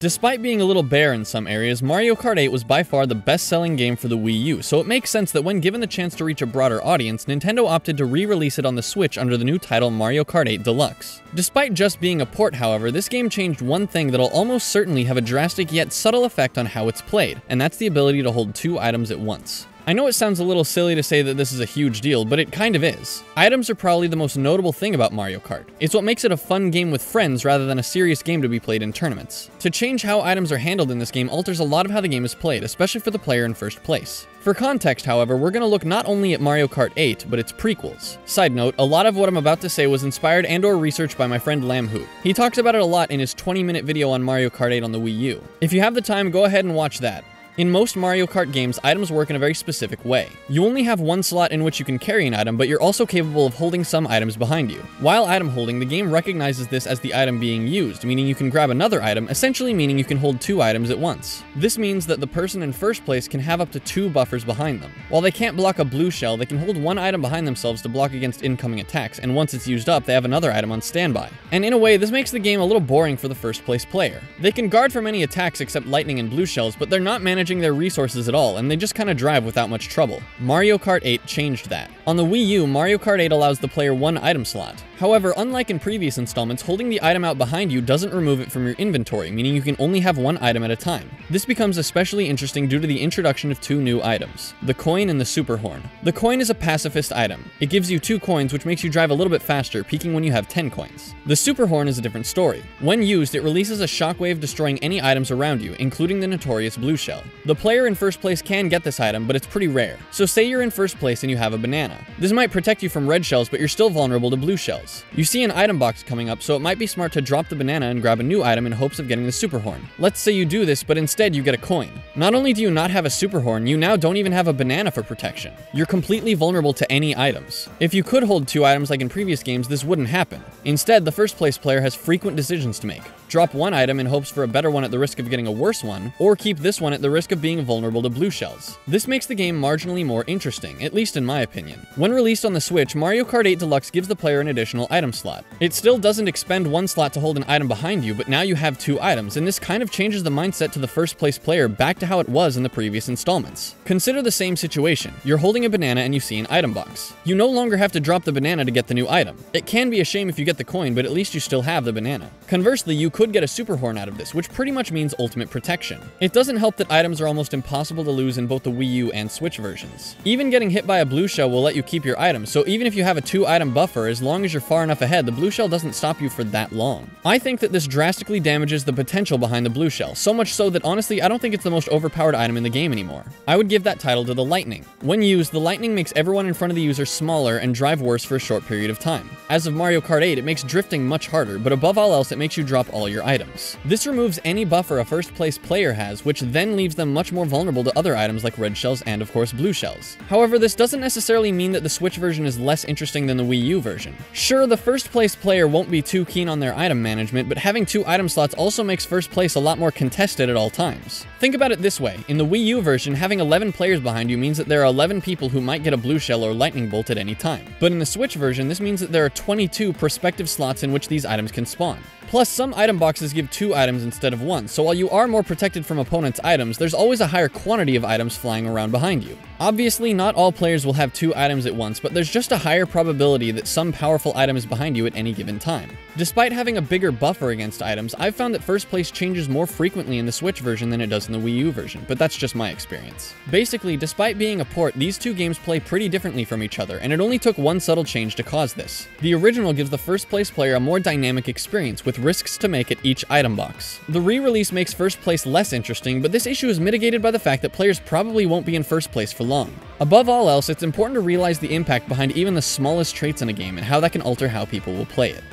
Despite being a little bare in some areas, Mario Kart 8 was by far the best-selling game for the Wii U, so it makes sense that when given the chance to reach a broader audience, Nintendo opted to re-release it on the Switch under the new title Mario Kart 8 Deluxe. Despite just being a port, however, this game changed one thing that'll almost certainly have a drastic yet subtle effect on how it's played, and that's the ability to hold 2 items at once. I know it sounds a little silly to say that this is a huge deal, but it kind of is. Items are probably the most notable thing about Mario Kart. It's what makes it a fun game with friends rather than a serious game to be played in tournaments. To change how items are handled in this game alters a lot of how the game is played, especially for the player in first place. For context, however, we're going to look not only at Mario Kart 8, but its prequels. Side note, a lot of what I'm about to say was inspired and/or researched by my friend Lamhoot. He talks about it a lot in his 20-minute video on Mario Kart 8 on the Wii U. If you have the time, go ahead and watch that. In most Mario Kart games, items work in a very specific way. You only have one slot in which you can carry an item, but you're also capable of holding some items behind you. While item holding, the game recognizes this as the item being used, meaning you can grab another item, essentially meaning you can hold 2 items at once. This means that the person in first place can have up to 2 buffers behind them. While they can't block a blue shell, they can hold 1 item behind themselves to block against incoming attacks, and once it's used up, they have another item on standby. And in a way, this makes the game a little boring for the first place player. They can guard from any attacks except lightning and blue shells, but they're not managing their resources at all, and they just kind of drive without much trouble. Mario Kart 8 changed that. On the Wii U, Mario Kart 8 allows the player 1 item slot. However, unlike in previous installments, holding the item out behind you doesn't remove it from your inventory, meaning you can only have 1 item at a time. This becomes especially interesting due to the introduction of 2 new items, the coin and the super horn. The coin is a pacifist item. It gives you 2 coins, which makes you drive a little bit faster, peaking when you have 10 coins. The super horn is a different story. When used, it releases a shockwave destroying any items around you, including the notorious blue shell. The player in first place can get this item, but it's pretty rare. So say you're in first place and you have a banana. This might protect you from red shells, but you're still vulnerable to blue shells. You see an item box coming up, so it might be smart to drop the banana and grab a new item in hopes of getting the super horn. Let's say you do this, but instead you get a coin. Not only do you not have a super horn, you now don't even have a banana for protection. You're completely vulnerable to any items. If you could hold 2 items like in previous games, this wouldn't happen. Instead, the first place player has frequent decisions to make. Drop 1 item in hopes for a better one at the risk of getting a worse one, or keep this one at the risk of being vulnerable to blue shells. This makes the game marginally more interesting, at least in my opinion. When released on the Switch, Mario Kart 8 Deluxe gives the player an additional item slot. It still doesn't expend 1 slot to hold an item behind you, but now you have 2 items, and this kind of changes the mindset to the first place player back to how it was in the previous installments. Consider the same situation. You're holding a banana and you see an item box. You no longer have to drop the banana to get the new item. It can be a shame if you get the coin, but at least you still have the banana. Conversely, you could get a super horn out of this, which pretty much means ultimate protection. It doesn't help that items are almost impossible to lose in both the Wii U and Switch versions. Even getting hit by a blue shell will let you keep your items, so even if you have a 2 item buffer, as long as you're far enough ahead, the blue shell doesn't stop you for that long. I think that this drastically damages the potential behind the blue shell, so much so that honestly I don't think it's the most overpowered item in the game anymore. I would give that title to the lightning. When used, the lightning makes everyone in front of the user smaller and drive worse for a short period of time. As of Mario Kart 8, it makes drifting much harder, but above all else it makes you drop all your items. This removes any buffer a first place player has, which then leaves them much more vulnerable to other items like red shells and of course blue shells. However, this doesn't necessarily mean that the Switch version is less interesting than the Wii U version. Sure, the first place player won't be too keen on their item management, but having 2 item slots also makes first place a lot more contested at all times. Think about it this way, in the Wii U version, having 11 players behind you means that there are 11 people who might get a blue shell or lightning bolt at any time. But in the Switch version, this means that there are 22 prospective slots in which these items can spawn. Plus, some item boxes give 2 items instead of 1, so while you are more protected from opponents' items, there's always a higher quantity of items flying around behind you. Obviously, not all players will have 2 items at once, but there's just a higher probability that some powerful item is behind you at any given time. Despite having a bigger buffer against items, I've found that first place changes more frequently in the Switch version than it does in the Wii U version, but that's just my experience. Basically, despite being a port, these 2 games play pretty differently from each other, and it only took 1 subtle change to cause this. The original gives the first place player a more dynamic experience, with risks to make at each item box. The re-release makes first place less interesting, but this issue is mitigated by the fact that players probably won't be in first place for long. Above all else, it's important to realize the impact behind even the smallest traits in a game and how that can alter how people will play it.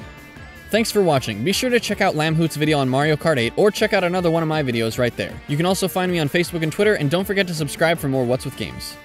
Thanks for watching. Be sure to check out Lamhoot's video on Mario Kart 8 or check out another one of my videos right there. You can also find me on Facebook and Twitter, and don't forget to subscribe for more What's With Games.